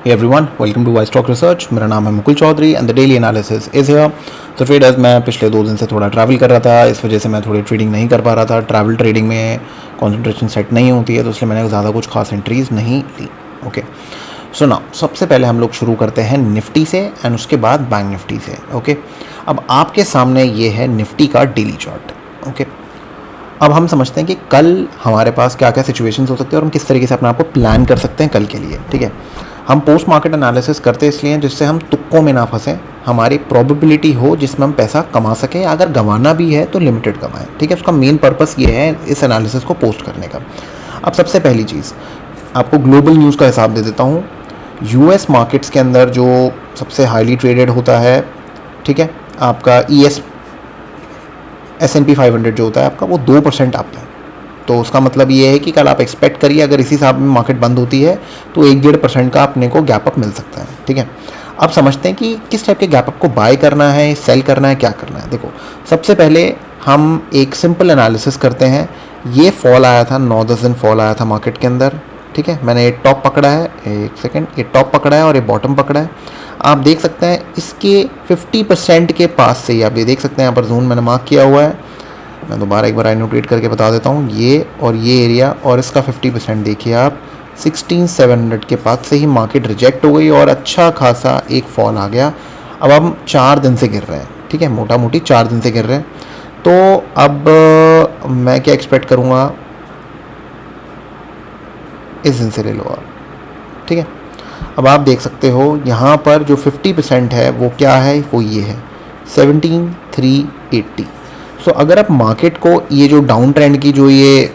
Hey everyone, welcome to Wise Stock Research। मेरा नाम है Mukul Chaudhary and the daily analysis is here. तो traders, मैं पिछले 2 दिन से थोड़ा ट्रैवल कर रहा था, इस वजह से मैं थोड़ी ट्रेडिंग नहीं कर पा रहा था। ट्रैवल ट्रेडिंग में कंसंट्रेशन सेट नहीं होती है, तो इसलिए मैंने ज़्यादा कुछ खास एंट्रीज नहीं ली। ओके, सो नाउ सबसे पहले हम लोग शुरू करते हैं निफ्टी से एंड उसके बाद बैंक निफ्टी से। ओके, अब आपके सामने ये है निफ्टी का डेली चार्ट। ओके, अब हम समझते हैं कि कल हमारे पास क्या क्या सिचुएशंस हो सकते हैं और हम किस तरीके से अपने आप को प्लान कर सकते हैं कल के लिए। ठीक है, हम पोस्ट मार्केट एनालिसिस करते हैं इसलिए जिससे हम तुक्कों में ना फंसें, हमारी प्रोबेबिलिटी हो जिसमें हम पैसा कमा सकें, अगर गंवाना भी है तो लिमिटेड कमाएं। ठीक है, उसका मेन पर्पस ये है इस एनालिसिस को पोस्ट करने का। अब सबसे पहली चीज़ आपको ग्लोबल न्यूज़ का हिसाब दे देता हूँ। यूएस मार्केट्स के अंदर जो सबसे हाईली ट्रेडेड होता है, ठीक है, आपका S&P 500 जो होता है आपका, वो 2% आता है। तो उसका मतलब ये है कि कल आप एक्सपेक्ट करिए अगर इसी हिसाब में मार्केट बंद होती है तो 1-1.5% का अपने को गैप अप मिल सकता है। ठीक है, अब समझते हैं कि किस टाइप के गैप अप को बाय करना है, सेल करना है, क्या करना है। देखो, सबसे पहले हम एक सिंपल एनालिसिस करते हैं। ये फॉल आया था, 9-10 दिन फॉल आया था मार्केट के अंदर। ठीक है, मैंने ये टॉप पकड़ा है, एक सेकेंड, ये टॉप पकड़ा है और ये बॉटम पकड़ा है। आप देख सकते हैं इसके 50% के पास से ही आप ये देख सकते हैं, यहाँ पर जोन मैंने मार्क किया हुआ है। मैं दोबारा एक बार एनोटेट करके बता देता हूँ, ये और ये एरिया और इसका 50% देखिए आप, 16,700 के पास से ही मार्केट रिजेक्ट हो गई और अच्छा खासा एक फॉल आ गया। अब हम 4 दिन से गिर रहे हैं। ठीक है, मोटा मोटी 4 दिन से गिर रहे हैं। तो अब मैं क्या एक्सपेक्ट करूँगा, इस दिन से ले लो आप। ठीक है, अब आप देख सकते हो यहाँ पर जो 50% है वो क्या है, वो ये है 17,380। सो अगर आप मार्केट को ये जो डाउन ट्रेंड की जो ये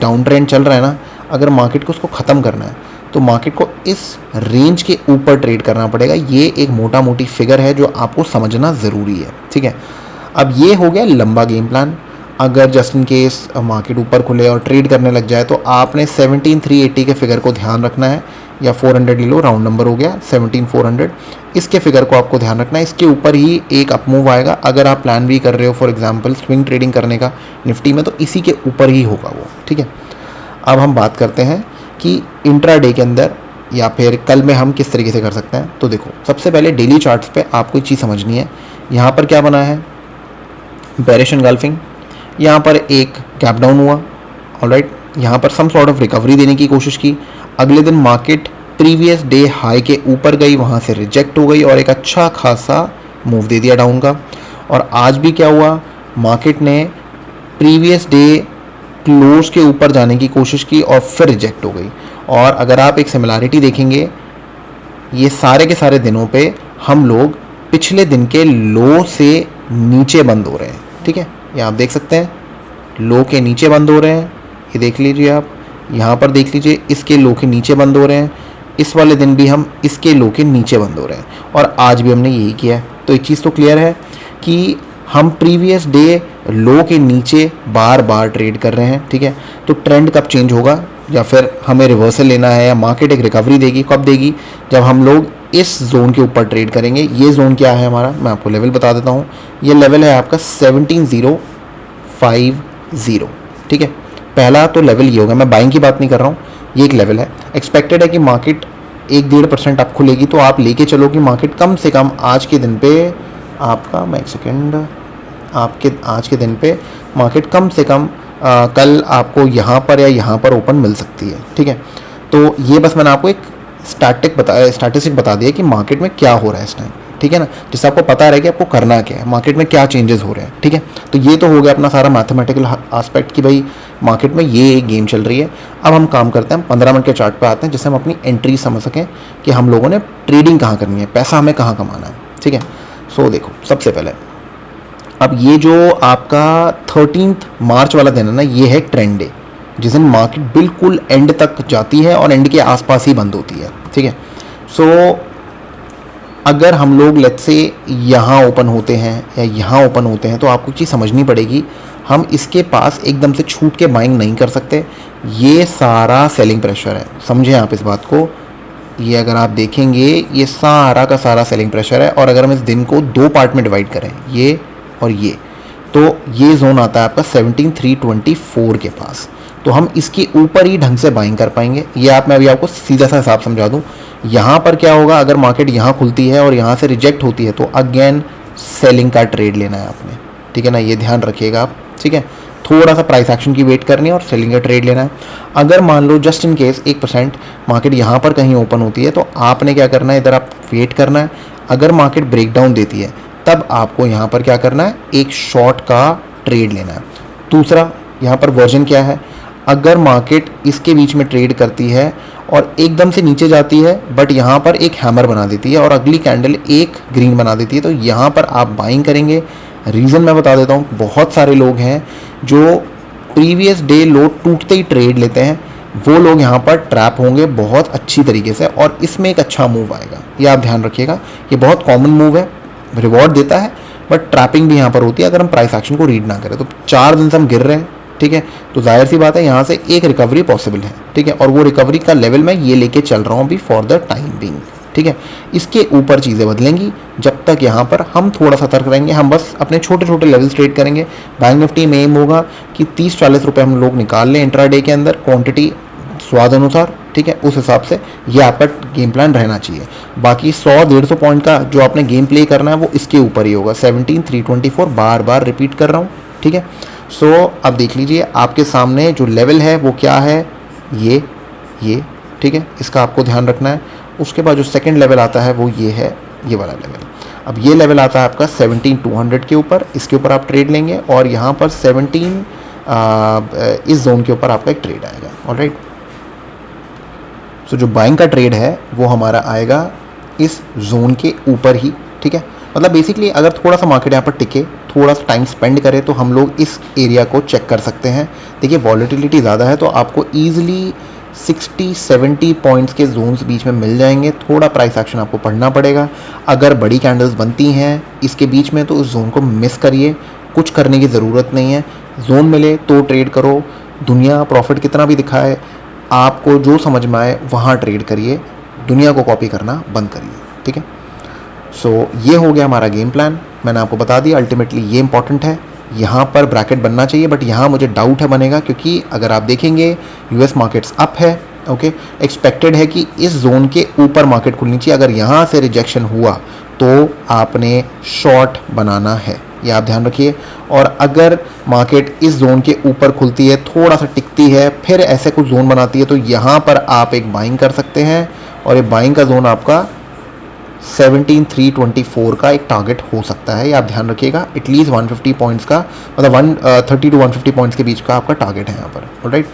डाउन ट्रेंड चल रहा है ना, अगर मार्केट को उसको ख़त्म करना है तो मार्केट को इस रेंज के ऊपर ट्रेड करना पड़ेगा। ये एक मोटा मोटी फिगर है जो आपको समझना ज़रूरी है। ठीक है, अब ये हो गया लंबा गेम प्लान। अगर जस्ट इन केस मार्केट ऊपर खुले और ट्रेड करने लग जाए तो आपने 17,380 के फिगर को ध्यान रखना है, या 400 ले लो, राउंड नंबर हो गया 17,400। इसके फिगर को आपको ध्यान रखना है, इसके ऊपर ही एक अप मूव आएगा। अगर आप प्लान भी कर रहे हो फॉर एग्जांपल स्विंग ट्रेडिंग करने का निफ्टी में, तो इसी के ऊपर ही होगा वो। ठीक है, अब हम बात करते हैं कि इंट्राडे के अंदर या फिर कल में हम किस तरीके से कर सकते हैं। तो देखो, सबसे पहले डेली चार्ट्स पे आपको एक चीज़ समझनी है। यहाँ पर क्या बना है, बेरिश एनगल्फिंग, यहाँ पर एक गैप डाउन हुआ, ऑलराइट, यहाँ पर सम सॉर्ट ऑफ रिकवरी देने की कोशिश की। अगले दिन मार्केट प्रीवियस डे हाई के ऊपर गई, वहाँ से रिजेक्ट हो गई और एक अच्छा खासा मूव दे दिया डाउन का। और आज भी क्या हुआ, मार्केट ने प्रीवियस डे क्लोज के ऊपर जाने की कोशिश की और फिर रिजेक्ट हो गई। और अगर आप एक सिमिलैरिटी देखेंगे, ये सारे के सारे दिनों पे हम लोग पिछले दिन के लो से नीचे बंद हो रहे हैं। ठीक है, ये आप देख सकते हैं, लो के नीचे बंद हो रहे हैं। ये देख लीजिए आप, यहाँ पर देख लीजिए, इसके लो के नीचे बंद हो रहे हैं। इस वाले दिन भी हम इसके लो के नीचे बंद हो रहे हैं और आज भी हमने यही किया है। तो एक चीज़ तो क्लियर है कि हम प्रीवियस डे लो के नीचे बार बार ट्रेड कर रहे हैं। ठीक है, तो ट्रेंड कब चेंज होगा, या फिर हमें रिवर्सल लेना है, या मार्केट एक रिकवरी देगी, कब देगी, जब हम लोग इस जोन के ऊपर ट्रेड करेंगे। ये जोन क्या है हमारा, मैं आपको लेवल बता देता हूँ। ये लेवल है आपका 17,050। ठीक है, पहला तो लेवल ये होगा, मैं बाइंग की बात नहीं कर रहा हूँ, ये एक लेवल है। एक्सपेक्टेड है कि मार्केट 1-1.5% आप खुलेगी, तो आप लेके चलो कि मार्केट कम से कम आज के दिन पे आपका, मैं एक सेकेंड, आपके आज के दिन पे मार्केट कम से कम कल आपको यहाँ पर या यहाँ पर ओपन मिल सकती है। ठीक है, तो ये बस मैंने आपको एक स्टैटिस्टिक बता दिया कि मार्केट में क्या हो रहा है इस टाइम। ठीक है ना, जिससे आपको पता रहे कि आपको करना क्या है, मार्केट में क्या चेंजेस हो रहे हैं। ठीक है, तो ये तो हो गया अपना सारा मैथमेटिकल एस्पेक्ट कि भाई मार्केट में ये एक गेम चल रही है। अब हम काम करते हैं, 15 मिनट के चार्ट पे आते हैं, जिससे हम अपनी एंट्री समझ सकें कि हम लोगों ने ट्रेडिंग कहाँ करनी है, पैसा हमें कहाँ कमाना है। ठीक है, सो देखो, सबसे पहले अब ये जो आपका 13 मार्च वाला दिन है ना, ये है ट्रेंड डे, जिस दिन मार्केट बिल्कुल एंड तक जाती है और एंड के आसपास ही बंद होती है। ठीक है, सो अगर हम लोग लेट्स से यहाँ ओपन होते हैं या यहाँ ओपन होते हैं, तो आपको चीज़ समझनी पड़ेगी, हम इसके पास एकदम से छूट के बाइंग नहीं कर सकते। ये सारा सेलिंग प्रेशर है, समझें आप इस बात को। ये अगर आप देखेंगे, ये सारा का सारा सेलिंग प्रेशर है। और अगर हम इस दिन को 2 पार्ट में डिवाइड करें, ये और ये, तो ये जोन आता है आपका 17,324 के पास। तो हम इसके ऊपर ही ढंग से बाइंग कर पाएंगे। ये मैं अभी आपको सीधा सा हिसाब समझा दूँ। यहाँ पर क्या होगा, अगर मार्केट यहाँ खुलती है और यहाँ से रिजेक्ट होती है तो अगेन सेलिंग का ट्रेड लेना है आपने, ठीक है ना, ये ध्यान रखिएगा आप, ठीक है। थोड़ा सा प्राइस एक्शन की वेट करनी है और सेलिंग का ट्रेड लेना है। अगर मान लो जस्ट इन केस 1% मार्केट यहाँ पर कहीं ओपन होती है तो आपने क्या करना है, इधर आप वेट करना है। अगर मार्केट ब्रेकडाउन देती है तब आपको यहाँ पर क्या करना है, एक शॉर्ट का ट्रेड लेना है। दूसरा यहाँ पर वर्जन क्या है, अगर मार्केट इसके बीच में ट्रेड करती है और एकदम से नीचे जाती है बट यहाँ पर एक हैमर बना देती है और अगली कैंडल एक ग्रीन बना देती है, तो यहाँ पर आप बाइंग करेंगे। रीज़न मैं बता देता हूँ, बहुत सारे लोग हैं जो प्रीवियस डे लो टूटते ही ट्रेड लेते हैं, वो लोग यहाँ पर ट्रैप होंगे बहुत अच्छी तरीके से और इसमें एक अच्छा मूव आएगा, ये आप ध्यान रखिएगा। ये बहुत कॉमन मूव है, रिवॉर्ड देता है बट ट्रैपिंग भी यहाँ पर होती है अगर हम प्राइस एक्शन को रीड ना करें। तो 4 दिन से हम गिर रहे हैं, ठीक है, तो जाहिर सी बात है यहाँ से एक रिकवरी पॉसिबल है, ठीक है, और वो रिकवरी का लेवल मैं ये लेके चल रहा हूँ अभी फॉर द टाइम बीइंग, ठीक है। इसके ऊपर चीज़ें बदलेंगी, जब तक यहाँ पर हम थोड़ा सतर्क रहेंगे, हम बस अपने छोटे छोटे लेवल्स ट्रेड करेंगे। बैंक निफ्टी में एम होगा कि 30-40 रुपये हम लोग निकाल लें इंट्राडे के अंदर, क्वांटिटी स्वाद अनुसार, ठीक है, उस हिसाब से ये आपका गेम प्लान रहना चाहिए। बाकी 100-150 पॉइंट का जो आपने गेम प्ले करना है वो इसके ऊपर ही होगा। 17,324 बार बार रिपीट कर रहा हूँ, ठीक है। सो अब देख लीजिए आपके सामने जो लेवल है वो क्या है, ये, ठीक है, इसका आपको ध्यान रखना है। उसके बाद जो सेकंड लेवल आता है वो ये है, ये वाला लेवल। अब ये लेवल आता है आपका 17,200 के ऊपर, इसके ऊपर आप ट्रेड लेंगे और यहाँ पर 17 इस जोन के ऊपर आपका एक ट्रेड आएगा। ऑलराइट, सो जो बाइंग का ट्रेड है वो हमारा आएगा इस जोन के ऊपर ही, ठीक है। मतलब बेसिकली अगर थोड़ा सा मार्केट यहाँ पर टिके, थोड़ा सा टाइम स्पेंड करें तो हम लोग इस एरिया को चेक कर सकते हैं। देखिए वॉलेटिलिटी ज़्यादा है तो आपको ईजिली 60-70 पॉइंट्स के जोन्स बीच में मिल जाएंगे। थोड़ा प्राइस एक्शन आपको पढ़ना पड़ेगा। अगर बड़ी कैंडल्स बनती हैं इसके बीच में तो उस जोन को मिस करिए, कुछ करने की ज़रूरत नहीं है। जोन मिले तो ट्रेड करो, दुनिया प्रॉफिट कितना भी दिखाए, आपको जो समझ में आए वहाँ ट्रेड करिए, दुनिया को कॉपी करना बंद करिए, ठीक है। सो ये हो गया हमारा गेम प्लान, मैंने आपको बता दिया। अल्टीमेटली ये इंपॉर्टेंट है, यहाँ पर ब्रैकेट बनना चाहिए बट यहाँ मुझे डाउट है बनेगा, क्योंकि अगर आप देखेंगे यूएस मार्केट्स अप है, ओके, एक्सपेक्टेड है कि इस जोन के ऊपर मार्केट खुलनी चाहिए। अगर यहाँ से रिजेक्शन हुआ तो आपने शॉर्ट बनाना है, ये आप ध्यान रखिए। और अगर मार्केट इस जोन के ऊपर खुलती है, थोड़ा सा टिकती है, फिर ऐसे कुछ जोन बनाती है तो यहाँ पर आप एक बाइंग कर सकते हैं और ये बाइंग का जोन आपका 17,324 का एक टारगेट हो सकता है, ये आप ध्यान रखिएगा। एटलीस्ट 150 पॉइंट्स का, मतलब 130 to 150 पॉइंट्स के बीच का आपका टारगेट है यहाँ पर। ऑलराइट,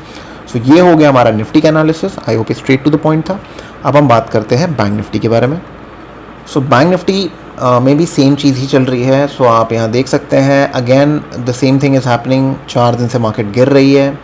सो ये हो गया हमारा निफ्टी का analysis. I hope straight to the point था। अब हम बात करते हैं बैंक निफ्टी के बारे में। सो बैंक निफ्टी में भी सेम चीज़ ही चल रही है। सो आप यहाँ देख सकते हैं again the same thing is happening. 4 दिन से मार्केट गिर रही है।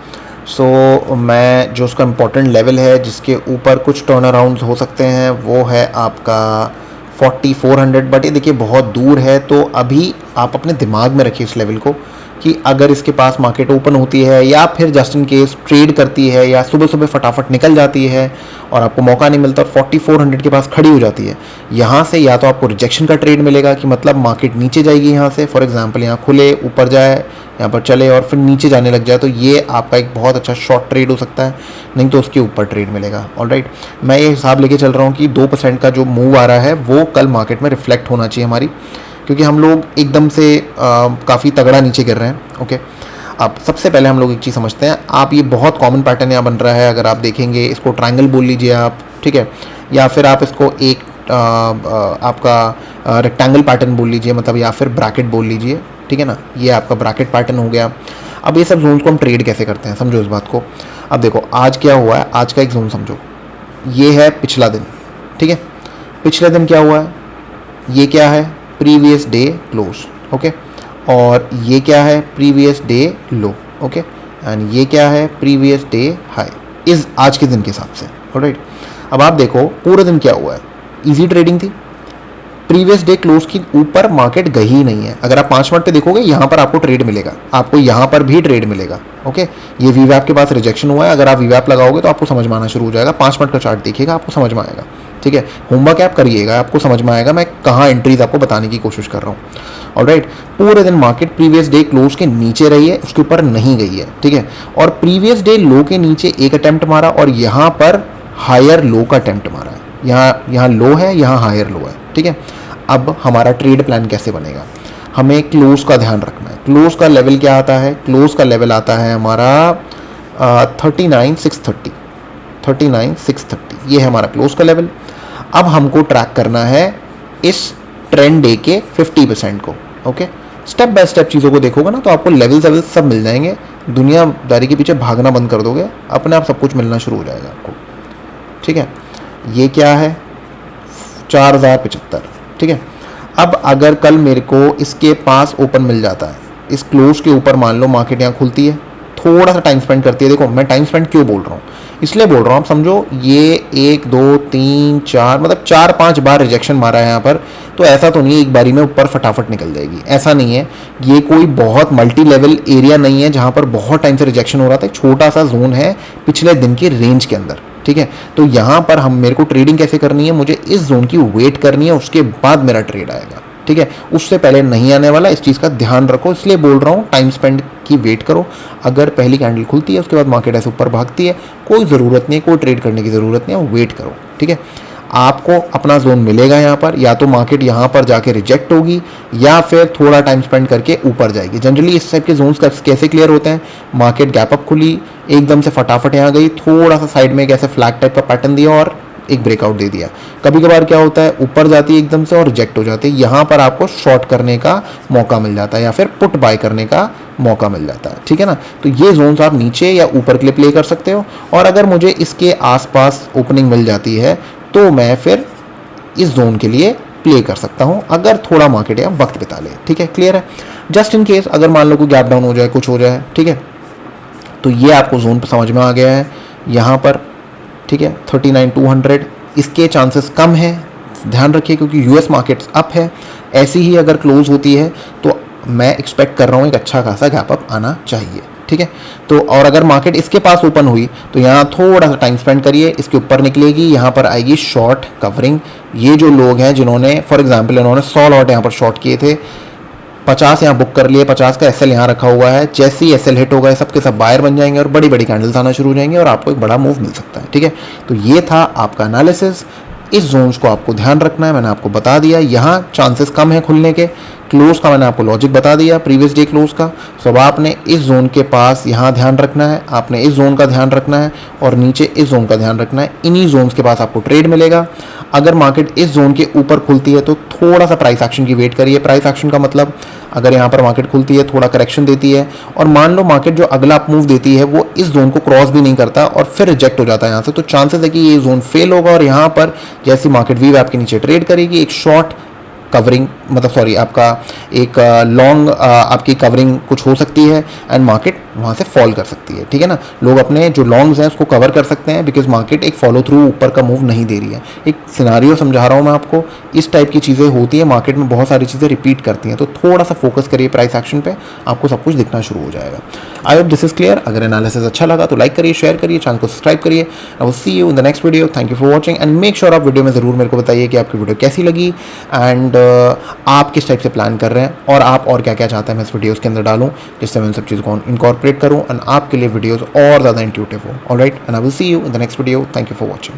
सो मैं जो उसका इम्पोर्टेंट लेवल है जिसके ऊपर कुछ टर्न अराउंड हो सकते हैं वो है आपका 4400, बट ये देखिए बहुत दूर है। तो अभी आप अपने दिमाग में रखिए इस लेवल को कि अगर इसके पास मार्केट ओपन होती है या फिर जस्ट इन केस ट्रेड करती है या सुबह सुबह फटाफट निकल जाती है और आपको मौका नहीं मिलता और 4400 के पास खड़ी हो जाती है, यहाँ से या तो आपको रिजेक्शन का ट्रेड मिलेगा कि मतलब मार्केट नीचे जाएगी यहाँ से, फॉर एग्जांपल यहाँ खुले ऊपर जाए, यहाँ पर चले और फिर नीचे जाने लग जाए, तो ये आपका एक बहुत अच्छा शॉर्ट ट्रेड हो सकता है। नहीं तो उसके ऊपर ट्रेड मिलेगा। ऑलराइट, मैं ये हिसाब लेके चल रहा हूँ कि 2% का जो मूव आ रहा है वो कल मार्केट में रिफ्लेक्ट होना चाहिए हमारी, क्योंकि हम लोग एकदम से काफ़ी तगड़ा नीचे गिर रहे हैं। ओके, अब सबसे पहले हम लोग एक चीज़ समझते हैं। आप ये बहुत कॉमन पैटर्न यहाँ बन रहा है, अगर आप देखेंगे इसको ट्रायंगल बोल लीजिए आप, ठीक है, या फिर आप इसको एक आपका रेक्टेंगल पैटर्न बोल लीजिए, मतलब या फिर ब्रैकेट बोल लीजिए, ठीक है ना। ये आपका ब्रैकेट पैटर्न हो गया। अब ये सब जोन्स को हम ट्रेड कैसे करते हैं समझो इस बात को। अब देखो आज क्या हुआ है, आज का एक जोन समझो, ये है पिछला दिन, ठीक है। पिछले दिन क्या हुआ है, ये क्या है, प्रीवियस डे क्लोज, ओके, और ये क्या है, previous day low, okay, and ये क्या है, प्रीवियस डे हाई, इस आज के दिन के हिसाब से। ऑलराइट, अब आप देखो पूरे दिन क्या हुआ है, इजी ट्रेडिंग थी। प्रीवियस डे क्लोज की ऊपर मार्केट गई ही नहीं है। अगर आप 5 मिनट पे देखोगे यहाँ पर आपको ट्रेड मिलेगा, आपको यहाँ पर भी ट्रेड मिलेगा, ओके। ये वीवैप के पास रिजेक्शन हुआ है, अगर आप वीवैप लगाओगे तो आपको समझ में आना शुरू हो जाएगा। 5 मिनट का चार्ट देखिएगा, आपको समझ में आएगा, ठीक है, होमवर्क आप करिएगा, आपको समझ में आएगा मैं कहाँ एंट्रीज आपको बताने की कोशिश कर रहा हूँ। ऑलराइट, पूरे दिन मार्केट प्रीवियस डे क्लोज के नीचे रही है, उसके ऊपर नहीं गई है, ठीक है, और प्रीवियस डे लो के नीचे एक अटेम्प्ट मारा और यहाँ पर हायर लो का अटेम्प्ट मारा है, यहाँ लो है, यहाँ हायर लो है, ठीक है। अब हमारा ट्रेड प्लान कैसे बनेगा, हमें क्लोज का ध्यान रखना है। क्लोज का लेवल क्या आता है, क्लोज का लेवल आता है हमारा 39,630, 39,630, ये है हमारा क्लोज का लेवल। अब हमको ट्रैक करना है इस ट्रेंड डे के 50% को। ओके, स्टेप बाय स्टेप चीज़ों को देखोगे ना तो आपको लेवल सब मिल जाएंगे, दुनियादारी के पीछे भागना बंद कर दोगे, अपने आप सब कुछ मिलना शुरू हो जाएगा आपको, ठीक है। ये क्या है, 4,075, ठीक है। अब अगर कल मेरे को इसके पास ओपन मिल जाता है, इस क्लोज के ऊपर मान लो मार्केट यहाँ खुलती है, थोड़ा सा टाइम स्पेंड करती है। देखो मैं टाइम स्पेंड क्यों बोल रहा हूँ, इसलिए बोल रहा हूँ, आप समझो ये 1 2 3 4 मतलब 4-5 बार रिजेक्शन मारा है यहाँ पर, तो ऐसा तो नहीं है एक बारी में ऊपर फटाफट निकल जाएगी, ऐसा नहीं है। ये कोई बहुत मल्टी लेवल एरिया नहीं है जहाँ पर बहुत टाइम से रिजेक्शन हो रहा था, छोटा सा जोन है पिछले दिन की रेंज के अंदर, ठीक है। तो यहाँ पर मेरे को ट्रेडिंग कैसे करनी है, मुझे इस जोन की वेट करनी है, उसके बाद मेरा ट्रेड आएगा, ठीक है, उससे पहले नहीं आने वाला। इस चीज़ का ध्यान रखो, इसलिए बोल रहा हूँ टाइम स्पेंड की वेट करो। अगर पहली कैंडल खुलती है उसके बाद मार्केट ऐसे ऊपर भागती है, कोई ज़रूरत नहीं है, कोई ट्रेड करने की ज़रूरत नहीं है, वेट करो, ठीक है। आपको अपना जोन मिलेगा यहाँ पर, या तो मार्केट यहाँ पर जाके रिजेक्ट होगी या फिर थोड़ा टाइम स्पेंड करके ऊपर जाएगी। जनरली इस टाइप के जोन्स कैसे क्लियर होते हैं, मार्केट गैप अप खुली, एकदम से फटाफट यहाँ गई, थोड़ा सा साइड में एक ऐसे फ्लैग टाइप का पैटर्न दिया और एक ब्रेकआउट दे दिया। कभी कभार क्या होता है, ऊपर जाती है एकदम से और रिजेक्ट हो जाती है, यहाँ पर आपको शॉर्ट करने का मौका मिल जाता है या फिर पुट बाय करने का मौका मिल जाता है, ठीक है ना। तो ये जोन्स आप नीचे या ऊपर के लिए प्ले कर सकते हो, और अगर मुझे इसके आसपास ओपनिंग मिल जाती है तो मैं फिर इस जोन के लिए प्ले कर सकता हूँ, अगर थोड़ा मार्केट या वक्त बिता ले, ठीक है, क्लियर है। जस्ट इन केस अगर मान लो कोई गैप डाउन हो जाए, कुछ हो जाए, ठीक है, तो ये आपको जोन समझ में आ गया है यहाँ पर, ठीक है। 39,200 इसके चांसेस कम हैं, ध्यान रखिए, क्योंकि यूएस मार्केट्स अप है। ऐसी ही अगर क्लोज होती है तो मैं एक्सपेक्ट कर रहा हूँ एक अच्छा खासा गैप अप आना चाहिए, ठीक है। तो और अगर मार्केट इसके पास ओपन हुई तो यहाँ थोड़ा सा टाइम स्पेंड करिए, इसके ऊपर निकलेगी, यहाँ पर आएगी शॉर्ट कवरिंग। ये जो लोग हैं जिन्होंने फॉर एग्जांपल इन्होंने 100 लॉट यहाँ पर शॉर्ट किए थे, 50 यहाँ बुक कर लिए, 50 का एसएल यहाँ रखा हुआ है, जैसे ही एसएल हिट होगा सबके सब बायर बन जाएंगे और बड़ी बड़ी कैंडल्स आना शुरू हो जाएंगे और आपको एक बड़ा मूव मिल सकता है, ठीक है। तो ये था आपका एनालिसिस। इस जोन्स को आपको ध्यान रखना है, मैंने आपको बता दिया, यहाँ चांसेस कम है खुलने के। क्लोज का मैंने आपको लॉजिक बता दिया, प्रीवियस डे क्लोज का। सो अब आपने इस जोन के पास यहाँ ध्यान रखना है, आपने इस जोन का ध्यान रखना है और नीचे इस जोन का ध्यान रखना है। इन्हीं जोन्स के पास आपको ट्रेड मिलेगा। अगर मार्केट इस जोन के ऊपर खुलती है तो थोड़ा सा प्राइस एक्शन की वेट करिए। प्राइस एक्शन का मतलब अगर यहाँ पर मार्केट खुलती है, थोड़ा करेक्शन देती है और मान लो मार्केट जो अगला अप मूव देती है वो इस जोन को क्रॉस भी नहीं करता और फिर रिजेक्ट हो जाता है यहाँ से, तो चांसेस है कि ये जोन फेल होगा और यहाँ पर जैसी मार्केट वी वैप के नीचे ट्रेड करेगी, एक शॉर्ट कवरिंग मतलब सॉरी आपका एक लॉन्ग आपकी कवरिंग कुछ हो सकती है एंड मार्केट वहाँ से फॉल कर सकती है, ठीक है ना। लोग अपने जो लॉन्ग्स हैं उसको कवर कर सकते हैं बिकॉज मार्केट एक फॉलो थ्रू ऊपर का मूव नहीं दे रही है। एक सिनारियो समझा रहा हूँ मैं आपको, इस टाइप की चीज़ें होती हैं मार्केट में, बहुत सारी चीज़ें रिपीट करती हैं, तो थोड़ा सा फोकस करिए प्राइस एक्शन पे, आपको सब कुछ दिखना शुरू हो जाएगा। I hope this is clear. अगर एनालिसिस अच्छा लगा तो लाइक करिए, शेयर करिए, चैनल को सब्सक्राइब करिए। I will see you in the next video. Thank you for watching and make sure आप वीडियो में ज़रूर मेरे को बताइए कि आपकी वीडियो कैसी लगी एंड आप किस टाइप से प्लान कर रहे हैं और आप और क्या क्या चाहते हैं मैं इस वीडियोज़ के अंदर डालूँ जिससे मैं इन सब चीज़ों को इनकॉर्पोरेट करूँ एंड आपके लिए वीडियोज़ और ज़्यादा इंट्यूटिव हो। Alright, and I will see you in the next video. Thank you for watching.